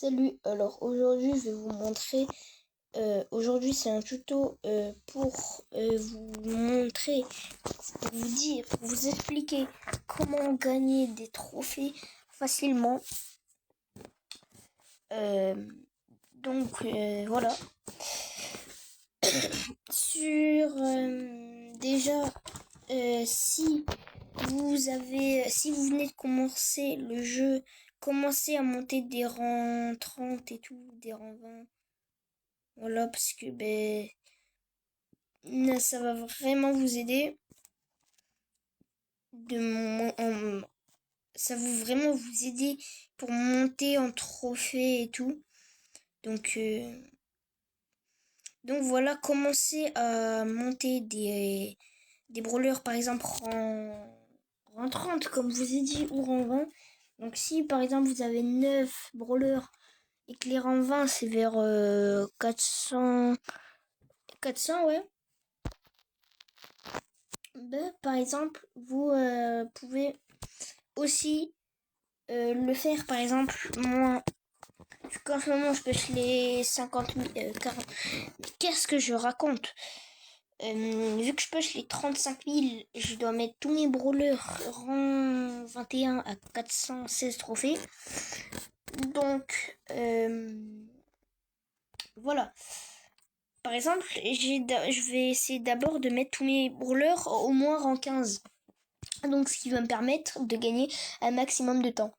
Salut, alors aujourd'hui je vais vous montrer, aujourd'hui c'est un tuto pour vous montrer, pour vous dire, pour vous expliquer comment gagner des trophées facilement. Euh, voilà. Déjà, si si vous venez de commencer le jeu, commencez à monter des rangs 30 et tout, des rangs 20. Voilà, parce que ça va vraiment vous aider. Ça va vraiment vous aider pour monter en trophée et tout. Donc, voilà, commencez à monter des brawlers, par exemple rang 30, comme je vous ai dit, ou rang 20. Donc si par exemple vous avez 9 brawlers et que les rangs 20 c'est vers 400, ouais. Par exemple, vous pouvez aussi le faire, par exemple, moi, en ce moment je pêche les 50 000, 40. Qu'est-ce que je raconte? Vu que je pêche les 35 000, je dois mettre tous mes brawlers rang 21 à 416 trophées. Donc, voilà. Par exemple, je vais essayer d'abord de mettre tous mes brawlers au moins rang 15. Donc, ce qui va me permettre de gagner un maximum de temps.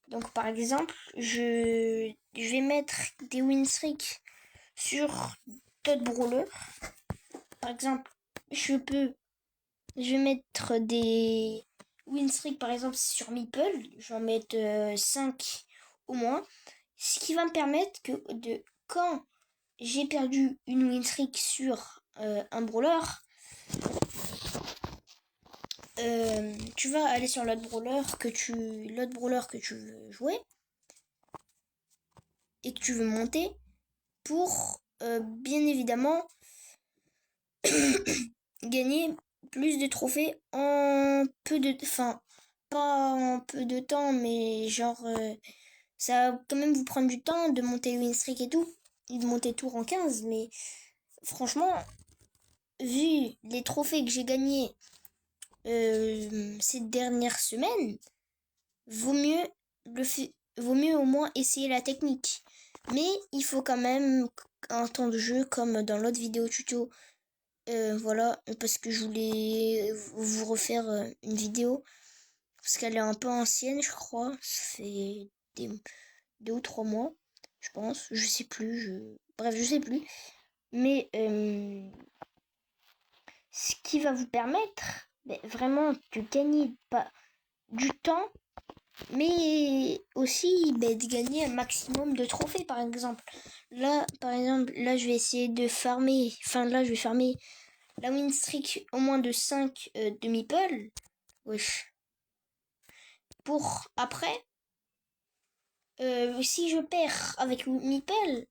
Donc, par exemple, je vais mettre des win streaks sur d'autres brawlers. Par exemple, je vais mettre des win streaks, par exemple, sur Meeple. Je vais en mettre 5 au moins. Ce qui va me permettre quand j'ai perdu une win streak sur un brawler, tu vas aller sur l'autre brawler que tu veux jouer et que tu veux monter pour bien évidemment gagner plus de trophées en pas en peu de temps, mais genre ça va quand même vous prendre du temps de monter le win streak et tout, et de monter tout en 15, mais franchement, vu les trophées que j'ai gagnés ces dernières semaines, vaut mieux vaut mieux au moins essayer la technique. Mais il faut quand même un temps de jeu comme dans l'autre vidéo tuto. Voilà, parce que je voulais vous refaire une vidéo. Parce qu'elle est un peu ancienne, je crois. Ça fait 2 ou 3 mois, je pense. Je sais plus. Bref, je sais plus. Mais ce qui va vous permettre vraiment de gagner pas du temps, mais aussi de gagner un maximum de trophées, par exemple. Là, je vais essayer de farmer. Enfin, là, je vais farmer la win streak au moins de 5 de Meeple. Wesh. Pour après, si je perds avec Meeple,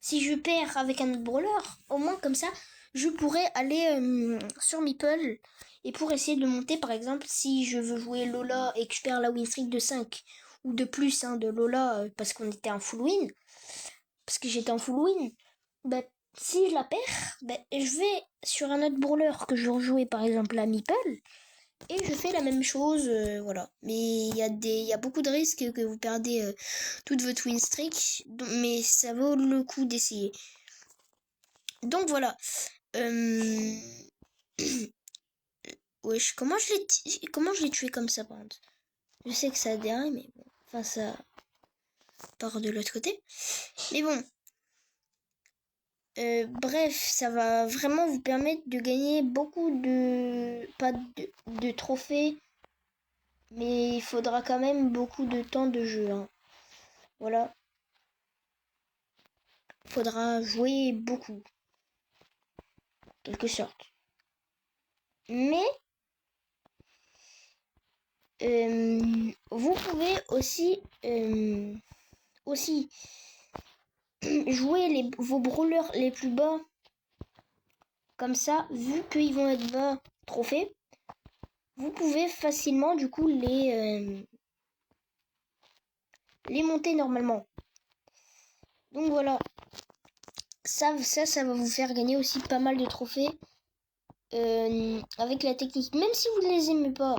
si je perds avec un autre brawler, au moins comme ça, je pourrais aller sur Meeple et pour essayer de monter, par exemple, si je veux jouer Lola et que je perds la win streak de 5 ou de plus de Lola parce qu'on était en full win, parce que j'étais en full win, si je la perds, je vais sur un autre brawler que je rejouais par exemple à Meeple et je fais la même chose, voilà. Mais il y a beaucoup de risques que vous perdez toute votre win streak, mais ça vaut le coup d'essayer. Donc voilà. Wesh, comment je l'ai tué comme ça, par contre? Je sais que ça a déraillé, mais bon. Enfin, ça part de l'autre côté. Mais bon. Bref, ça va vraiment vous permettre de gagner beaucoup pas de trophées, mais il faudra quand même beaucoup de temps de jeu, hein. Voilà. Faudra jouer beaucoup, en quelque sorte. Mais vous pouvez aussi jouer vos brawlers les plus bas. Comme ça, vu qu'ils vont être bas trophées, vous pouvez facilement du coup les monter normalement. Donc voilà, ça va vous faire gagner aussi pas mal de trophées avec la technique. Même si vous ne les aimez pas,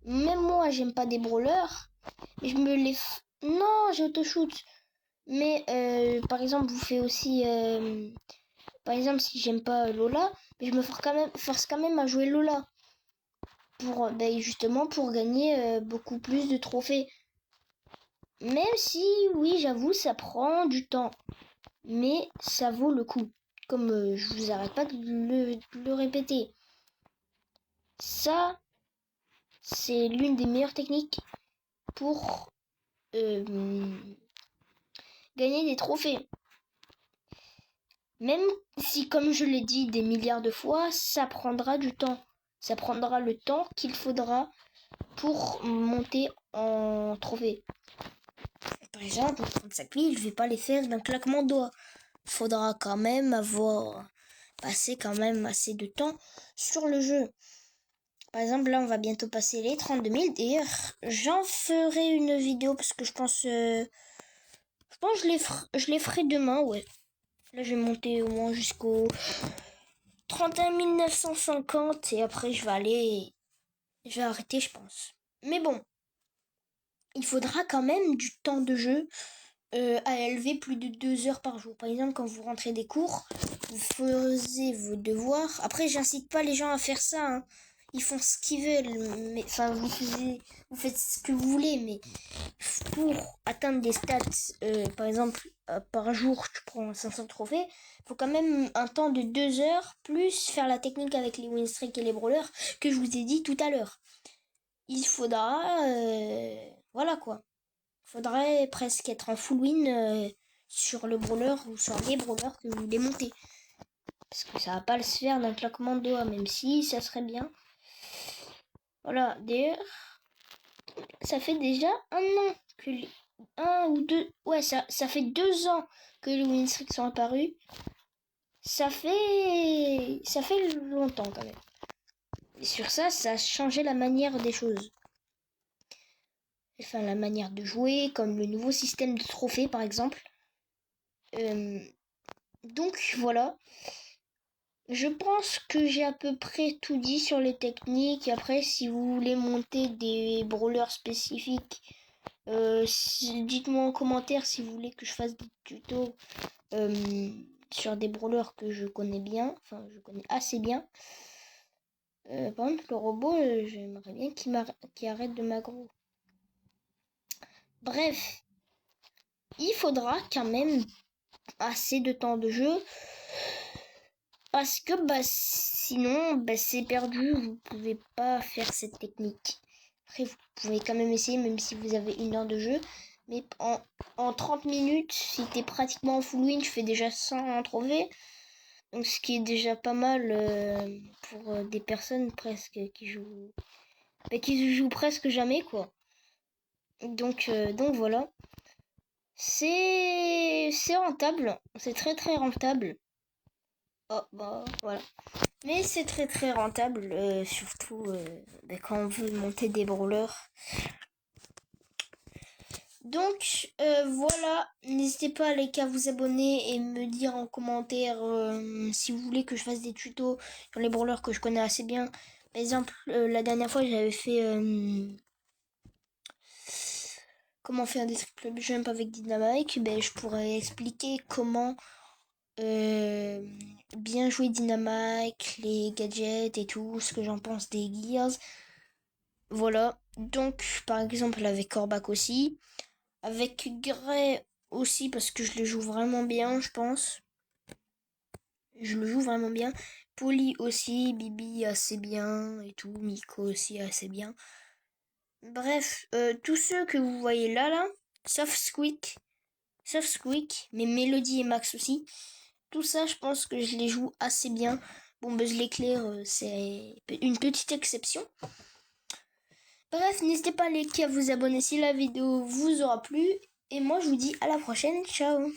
même moi j'aime pas des brawlers, mais je me les... Non, j'auto-shoot. Mais par exemple, vous faites aussi... par exemple, si j'aime pas Lola, mais je me force quand même à jouer Lola. Pour, justement pour gagner beaucoup plus de trophées. Même si, oui, j'avoue, ça prend du temps. Mais ça vaut le coup. Comme je vous arrête pas de le répéter. Ça, c'est l'une des meilleures techniques pour gagner des trophées. Même si, comme je l'ai dit des milliards de fois, ça prendra du temps. Ça prendra le temps qu'il faudra pour monter en trophée. Par exemple, 35 000, je vais pas les faire d'un claquement de doigts. Faudra quand même avoir passé quand même assez de temps sur le jeu. Par exemple, là, on va bientôt passer les 32 000. D'ailleurs, j'en ferai une vidéo parce que je pense que je les ferai demain, ouais. Là, je vais monter au moins jusqu'au 31 950 et après, je vais arrêter, je pense. Mais bon, il faudra quand même du temps de jeu à élever plus de 2 heures par jour. Par exemple, quand vous rentrez des cours, vous faisiez vos devoirs. Après, j'incite pas les gens à faire ça, hein. Ils font ce qu'ils veulent, mais enfin, vous faites ce que vous voulez, mais pour atteindre des stats, par exemple, par jour, tu prends 500 trophées, il faut quand même un temps de 2 heures, plus faire la technique avec les win streak et les brawlers que je vous ai dit tout à l'heure. Il faudra, voilà quoi. Faudrait presque être en full win sur le brawler ou sur les brawlers que vous voulez monter. Parce que ça va pas le se faire d'un claquement de doigts, même si ça serait bien. Voilà, d'ailleurs, ça fait déjà un an que un ou deux... Ouais, ça fait 2 ans que les win streaks sont apparus. Ça fait longtemps quand même. Et sur ça a changé la manière des choses. Enfin, la manière de jouer, comme le nouveau système de trophées par exemple. Donc voilà. Je pense que j'ai à peu près tout dit sur les techniques. Après, si vous voulez monter des brawlers spécifiques, dites-moi en commentaire si vous voulez que je fasse des tutos sur des brawlers que je connais bien. Enfin, je connais assez bien. Par exemple, le robot, j'aimerais bien qu'il arrête de m'aggro. Bref, il faudra quand même assez de temps de jeu. Parce que sinon c'est perdu, vous pouvez pas faire cette technique. Après vous pouvez quand même essayer même si vous avez 1 heure de jeu. Mais en 30 minutes, si t'es pratiquement en full win, je fais déjà 100 trophées. Donc ce qui est déjà pas mal pour des personnes presque qui jouent presque jamais quoi. Donc voilà. C'est rentable, c'est très très rentable. Oh voilà. Mais c'est très très rentable, surtout quand on veut monter des brawlers. Donc voilà, n'hésitez pas à liker, à vous abonner et me dire en commentaire si vous voulez que je fasse des tutos sur les brawlers que je connais assez bien. Par exemple, la dernière fois j'avais fait comment faire des triple jump avec Dynamite. Je pourrais expliquer comment bien jouer Dynamite, les gadgets et tout, ce que j'en pense des gears. Voilà, donc par exemple avec Corbac aussi, avec Gray aussi parce que je le joue vraiment bien, je pense. Je le joue vraiment bien. Polly aussi, Bibi assez bien et tout, Miko aussi assez bien. Bref, tous ceux que vous voyez là, sauf Squeak, mais Melody et Max aussi. Tout ça, je pense que je les joue assez bien. Bon, Buzz l'éclair, c'est une petite exception. Bref, n'hésitez pas à liker, à vous abonner si la vidéo vous aura plu. Et moi, je vous dis à la prochaine. Ciao!